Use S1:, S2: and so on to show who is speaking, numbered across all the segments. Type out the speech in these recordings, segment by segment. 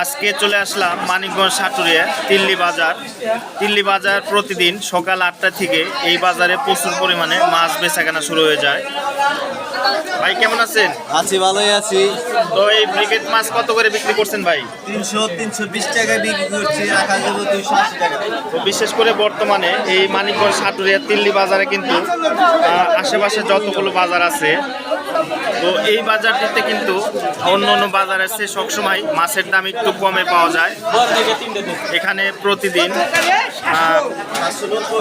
S1: আজকে চলে আসলাম মানিকগঞ্জ সাটুরিয়া তিল্লি বাজার প্রতিদিন সকাল 8টা থেকে এই বাজারে প্রচুর পরিমাণে মাছ বেচাকেনা শুরু হয়ে যায়। ভাই কেমন আছেন?
S2: আছি, ভালোই আছি।
S1: তো এই ব্রিগেড মাছ কত করে বিক্রি করছেন ভাই?
S2: 320 টাকায় বিক্রি করছি, রাখা যাবে 280 টাকা।
S1: তো বিশেষ করে বর্তমানে এই মানিকগঞ্জ সাটুরিয়া তিল্লি বাজারে কিন্তু আশেপাশে যতগুলো বাজার আছে, তো এই বাজারটিতে কিন্তু অন্য অন্য বাজারের চেয়ে সবসময় মাছের দাম একটু কমে পাওয়া যায়। এখানে প্রতিদিন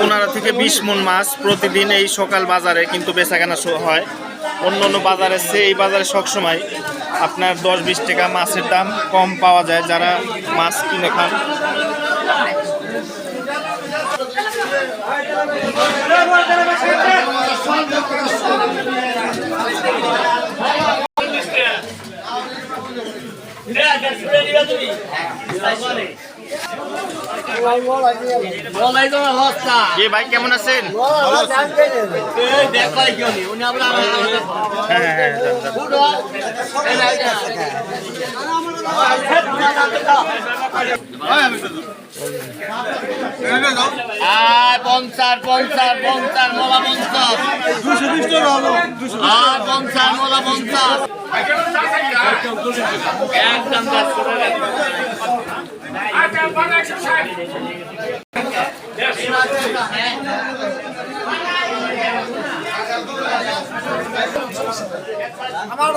S1: 15 থেকে 20 মণ মাছ প্রতিদিন এই সকাল বাজারে কিন্তু বেচাকেনা হয়। অন্য অন্য বাজারের চেয়ে এই বাজারে সবসময় আপনার 10-20 টাকা মাছের দাম কম পাওয়া যায় যারা মাছ কিনে খান। ভাই কেমন আছেন? পঞ্চাশ মোলা 50 মোলা 50 একদম
S3: আমার